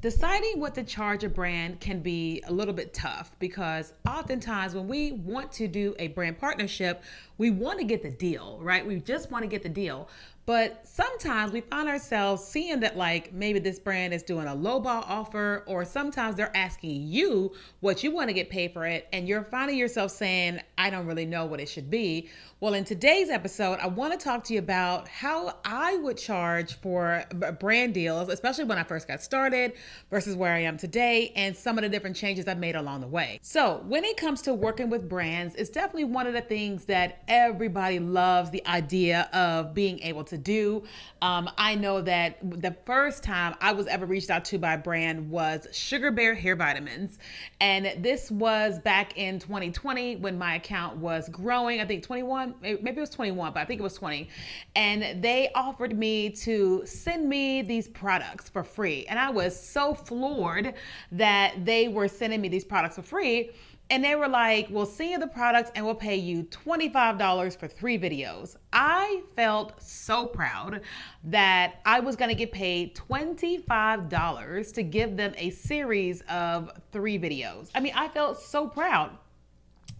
Deciding what to charge a brand can be a little bit tough because oftentimes when we want to do a brand partnership, we want to get the deal, right? We just want to get the deal. But sometimes we find ourselves seeing that like maybe this brand is doing a lowball offer, or sometimes they're asking you what you want to get paid for it, and you're finding yourself saying, I don't really know what it should be. Well, in today's episode, I want to talk to you about how I would charge for brand deals, especially when I first got started versus where I am today, and some of the different changes I've made along the way. So when it comes to working with brands, it's definitely one of the things that everybody loves the idea of being able to do. I know that the first time I was ever reached out to by a brand was Sugar Bear Hair Vitamins. And this was back in 2020 when my account was growing. I think 21, maybe it was 21, but I think it was 20. And they offered me to send me these products for free. And I was so floored that they were sending me these products for free. And they were like, we'll send you the products and we'll pay you $25 for 3 videos. I felt so proud that I was going to get paid $25 to give them a series of 3 videos. I mean, I felt so proud.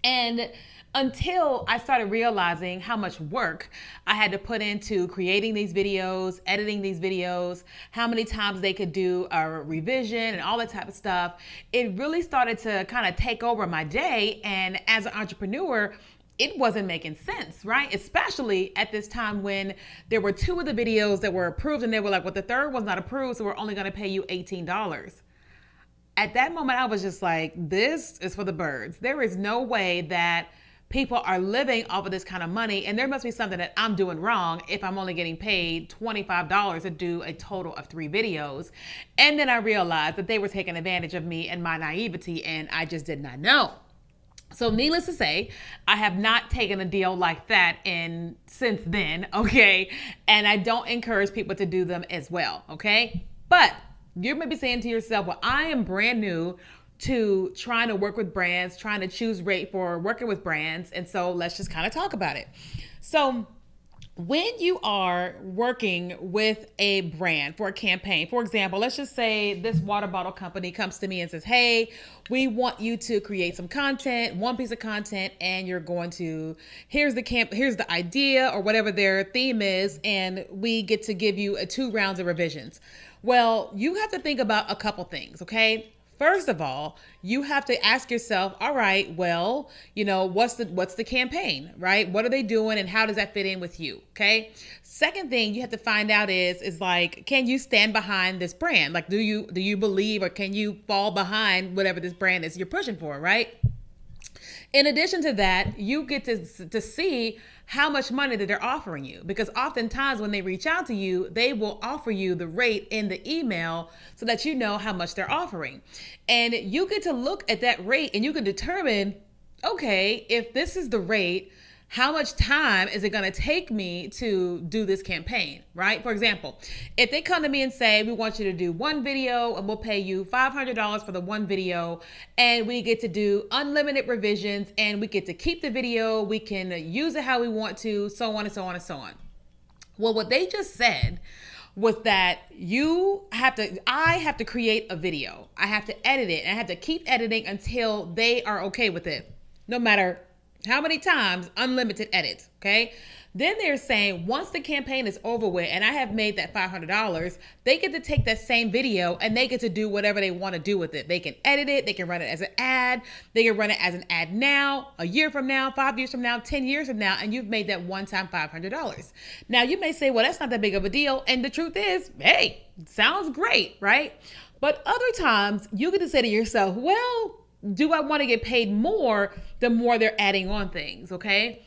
And until I started realizing how much work I had to put into creating these videos, editing these videos, how many times they could do a revision and all that type of stuff, it really started to kind of take over my day. And as an entrepreneur, it wasn't making sense, right? Especially at this time when there were 2 of the videos that were approved and they were like, well, the third one's not approved, so we're only going to pay you $18. At that moment, I was just like, this is for the birds. There is no way that people are living off of this kind of money, and there must be something that I'm doing wrong if I'm only getting paid $25 to do a total of 3 videos. And then I realized that they were taking advantage of me and my naivety, and I just did not know. So needless to say, I have not taken a deal like that since then, okay? And I don't encourage people to do them as well, okay? But you may be saying to yourself, well, I am brand new to trying to work with brands, trying to choose rate for working with brands. And so let's just kind of talk about it. So when you are working with a brand for a campaign, for example, let's just say this water bottle company comes to me and says, hey, we want you to create some content, one piece of content, and you're going to, here's the idea or whatever their theme is, and we get to give you 2 rounds of revisions. Well, you have to think about a couple things, okay? First of all, you have to ask yourself, all right, well, what's the campaign, right? What are they doing and how does that fit in with you? Okay. Second thing you have to find out is like, can you stand behind this brand? Like, do you believe, or can you fall behind whatever this brand is you're pushing for, right? In addition to that, you get to see how much money that they're offering you, because oftentimes when they reach out to you, they will offer you the rate in the email so that you know how much they're offering. And you get to look at that rate and you can determine, okay, if this is the rate, how much time is it going to take me to do this campaign, right? For example, if they come to me and say, we want you to do 1 video and we'll pay you $500 for the 1 video, and we get to do unlimited revisions and we get to keep the video, we can use it how we want to, so on and so on and so on. Well, what they just said was that I have to create a video. I have to edit it, and I have to keep editing until they are okay with it, no matter how many times, unlimited edits, okay? Then they're saying once the campaign is over with and I have made that $500, they get to take that same video and they get to do whatever they want to do with it. They can edit it, they can run it as an ad, they can run it as an ad now, a year from now, 5 years from now, 10 years from now, and you've made that one-time $500. Now you may say, well, that's not that big of a deal. And the truth is, hey, sounds great, right? But other times you get to say to yourself, well, do I want to get paid more the more they're adding on things, okay?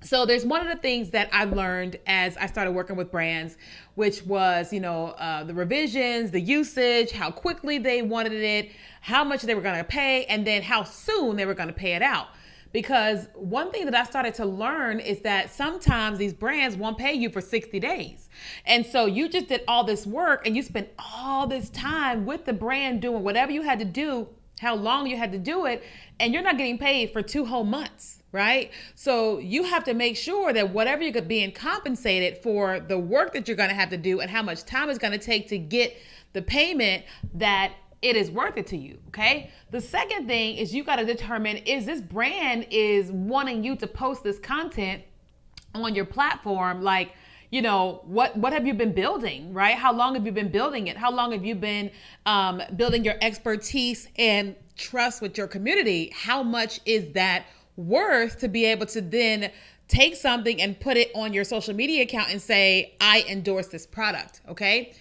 So there's one of the things that I learned as I started working with brands, which was, the revisions, the usage, how quickly they wanted it, how much they were going to pay, and then how soon they were going to pay it out. Because one thing that I started to learn is that sometimes these brands won't pay you for 60 days. And so you just did all this work and you spent all this time with the brand doing whatever you had to do how long you had to do it, and you're not getting paid for 2 whole months, right? So you have to make sure that whatever you're being compensated for the work that you're going to have to do and how much time it's going to take to get the payment, that it is worth it to you. Okay. The second thing is you got to determine, is this brand is wanting you to post this content on your platform? Like, what have you been building, right? How long have you been building it? How long have you been building your expertise and trust with your community? How much is that worth to be able to then take something and put it on your social media account and say, I endorse this product, okay?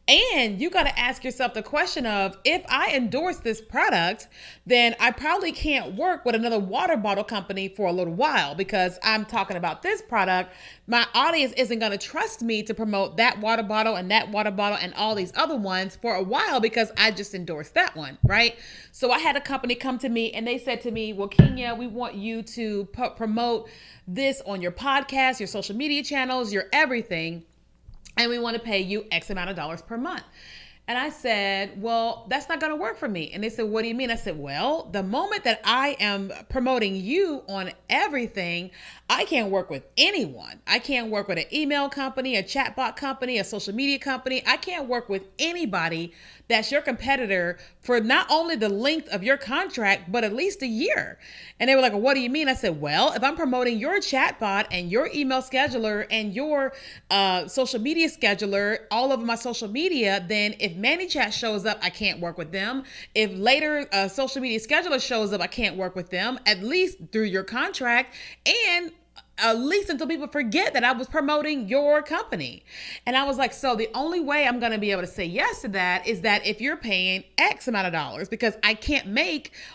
And you got to ask yourself the question of, if I endorse this product, then I probably can't work with another water bottle company for a little while because I'm talking about this product. My audience isn't going to trust me to promote that water bottle and that water bottle and all these other ones for a while because I just endorsed that one, right? So I had a company come to me and they said to me, well, Kenya, we want you to promote this on your podcast, your social media channels, your everything. And we want to pay you X amount of dollars per month. And I said, well, that's not going to work for me. And they said, what do you mean? I said, well, the moment that I am promoting you on everything, I can't work with anyone. I can't work with an email company, a chatbot company, a social media company. I can't work with anybody that's your competitor for not only the length of your contract, but at least a year. And they were like, well, what do you mean? I said, well, if I'm promoting your chatbot and your email scheduler and your social media scheduler all over my social media, then if ManyChat shows up, I can't work with them. If later a social media scheduler shows up, I can't work with them, at least through your contract, and at least until people forget that I was promoting your company. And I was like, so the only way I'm going to be able to say yes to that is that if you're paying X amount of dollars, because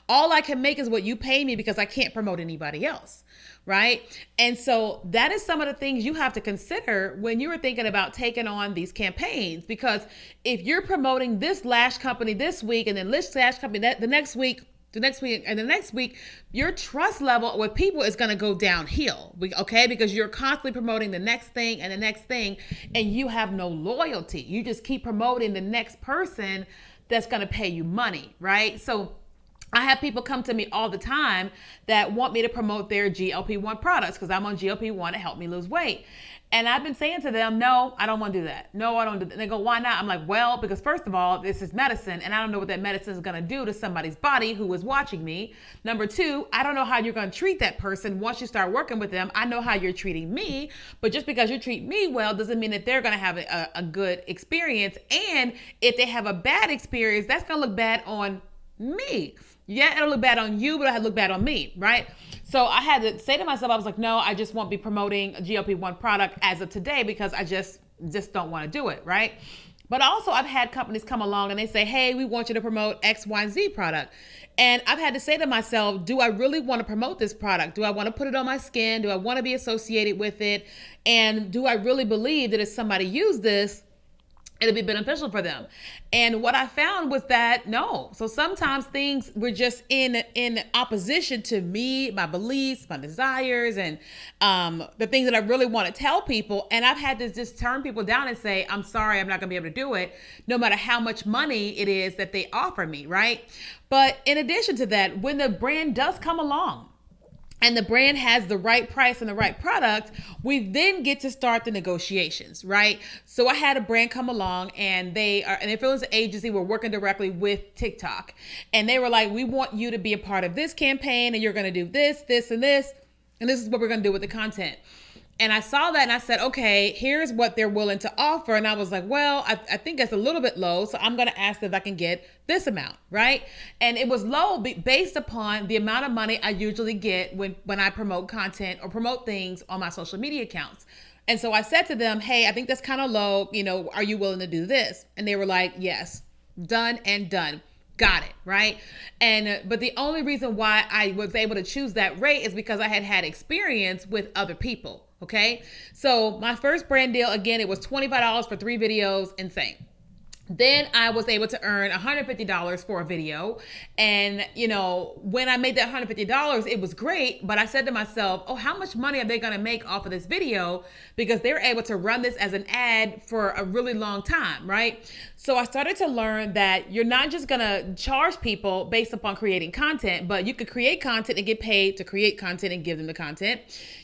all I can make is what you pay me because I can't promote anybody else. Right. And so that is some of the things you have to consider when you were thinking about taking on these campaigns, because if you're promoting this lash company this week and then this lash company the next week, your trust level with people is going to go downhill. Okay. Because you're constantly promoting the next thing and the next thing, and you have no loyalty. You just keep promoting the next person that's going to pay you money. Right. So I have people come to me all the time that want me to promote their GLP-1 products because I'm on GLP-1 to help me lose weight. And I've been saying to them, no, I don't want to do that. No, I don't do that. And they go, why not? I'm like, well, because first of all, this is medicine and I don't know what that medicine is going to do to somebody's body who is watching me. Number two, I don't know how you're going to treat that person once you start working with them. I know how you're treating me, but just because you treat me well doesn't mean that they're going to have a good experience. And if they have a bad experience, that's going to look bad on me. Yeah, it'll look bad on you, but it'll look bad on me, right? So I had to say to myself, I was like, no, I just won't be promoting a GLP-1 product as of today because I just don't want to do it, right? But also I've had companies come along and they say, hey, we want you to promote X, Y, and Z product. And I've had to say to myself, do I really want to promote this product? Do I want to put it on my skin? Do I want to be associated with it? And do I really believe that if somebody used this, it'll be beneficial for them? And what I found was that no. So sometimes things were just in opposition to me, my beliefs, my desires, and the things that I really want to tell people. And I've had to just turn people down and say, I'm sorry, I'm not gonna be able to do it, no matter how much money it is that they offer me, right? But in addition to that, when the brand does come along, and the brand has the right price and the right product, we then get to start the negotiations, right? So I had a brand come along and if it was an agency, we're working directly with TikTok. And they were like, we want you to be a part of this campaign and you're gonna do this, this, and this. And this is what we're gonna do with the content. And I saw that and I said, okay, here's what they're willing to offer. And I was like, well, I think that's a little bit low. So I'm going to ask if I can get this amount, right? And it was low based upon the amount of money I usually get when I promote content or promote things on my social media accounts. And so I said to them, hey, I think that's kind of low. Are you willing to do this? And they were like, yes, done and done. Got it, right? But the only reason why I was able to choose that rate is because I had experience with other people. Okay. So my first brand deal, again, it was $25 for 3 videos, insane. Then I was able to earn $150 for a video. And, when I made that $150, it was great. But I said to myself, oh, how much money are they going to make off of this video? Because they're able to run this as an ad for a really long time, right? So I started to learn that you're not just going to charge people based upon creating content, but you could create content and get paid to create content and give them the content.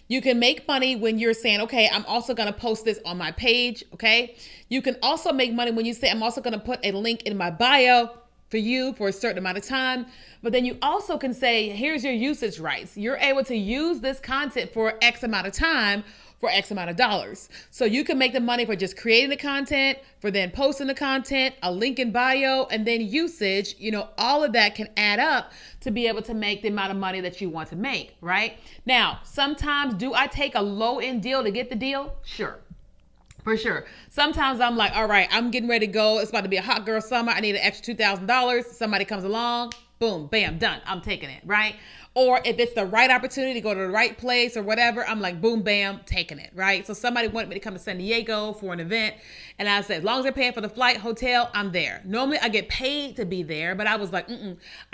You can make money when you're saying, okay, I'm also going to post this on my page. Okay. You can also make money when you say, I'm also going to put a link in my bio for you for a certain amount of time. But then you also can say, here's your usage rights. You're able to use this content for X amount of time for X amount of dollars. So you can make the money for just creating the content, for then posting the content, a link in bio, and then usage. All of that can add up to be able to make the amount of money that you want to make, right? Now, sometimes do I take a low end deal to get the deal? Sure. For sure. Sometimes I'm like, all right, I'm getting ready to go. It's about to be a hot girl summer. I need an extra $2,000. Somebody comes along, boom, bam, done. I'm taking it, right? Or if it's the right opportunity to go to the right place or whatever, I'm like, boom, bam, taking it, right? So somebody wanted me to come to San Diego for an event. And I said, as long as they're paying for the flight, hotel, I'm there. Normally I get paid to be there, but I was like,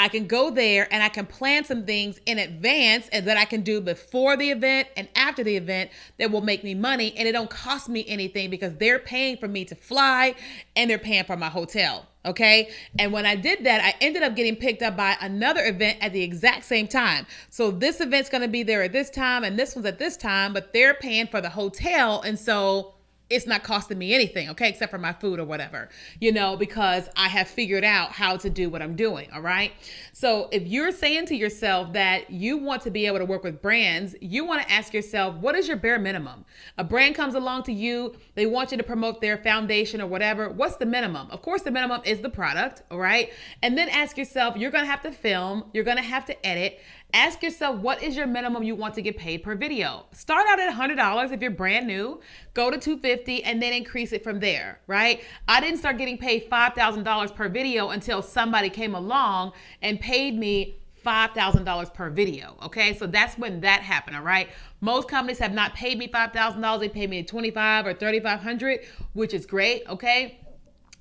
I can go there and I can plan some things in advance and that I can do before the event and after the event that will make me money. And it don't cost me anything because they're paying for me to fly and they're paying for my hotel. Okay. And when I did that, I ended up getting picked up by another event at the exact same time. So this event's going to be there at this time and this one's at this time, but they're paying for the hotel. And so it's not costing me anything, okay, except for my food or whatever, because I have figured out how to do what I'm doing, all right? So if you're saying to yourself that you want to be able to work with brands, you want to ask yourself, what is your bare minimum? A brand comes along to you, they want you to promote their foundation or whatever. What's the minimum? Of course, the minimum is the product, all right? And then ask yourself, you're going to have to film, you're going to have to edit. Ask yourself, what is your minimum you want to get paid per video? Start out at $100 if you're brand new, go to $250 and then increase it from there, right? I didn't start getting paid $5,000 per video until somebody came along and paid me $5,000 per video. Okay. So that's when that happened. All right. Most companies have not paid me $5,000. They pay me $2,500 or $3,500, which is great. Okay.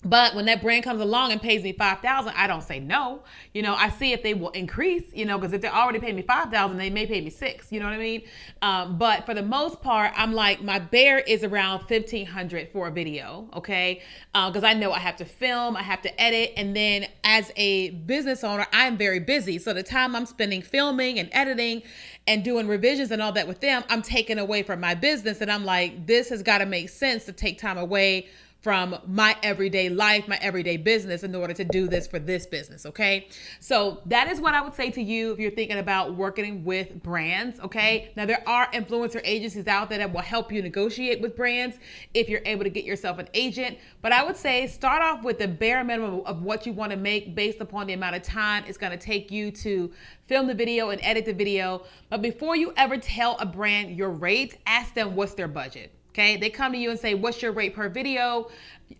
But when that brand comes along and pays me $5,000, I don't say no. I see if they will increase, because if they're already paying me $5,000, they may pay me $6,000. You know what I mean? But for the most part, I'm like, my bare is around $1,500 for a video. Okay. Because I know I have to film, I have to edit. And then as a business owner, I'm very busy. So the time I'm spending filming and editing and doing revisions and all that with them, I'm taking away from my business. And I'm like, this has got to make sense to take time away from my everyday life, my everyday business in order to do this for this business, okay? So that is what I would say to you if you're thinking about working with brands, okay? Now there are influencer agencies out there that will help you negotiate with brands if you're able to get yourself an agent. But I would say start off with the bare minimum of what you want to make based upon the amount of time it's going to take you to film the video and edit the video. But before you ever tell a brand your rate, ask them what's their budget. Okay, they come to you and say, what's your rate per video?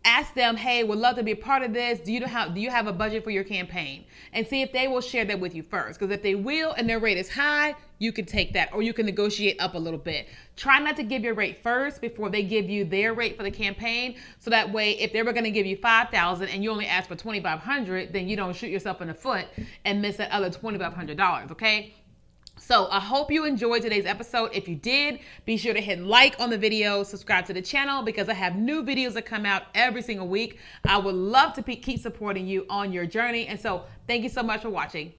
Ask them, hey, would love to be a part of this. Do you have a budget for your campaign? And see if they will share that with you first. Because if they will and their rate is high, you can take that or you can negotiate up a little bit. Try not to give your rate first before they give you their rate for the campaign. So that way, if they were going to give you $5,000 and you only ask for $2,500, then you don't shoot yourself in the foot and miss that other $2,500, okay? So I hope you enjoyed today's episode. If you did, be sure to hit like on the video, subscribe to the channel because I have new videos that come out every single week. I would love to keep supporting you on your journey. And so thank you so much for watching.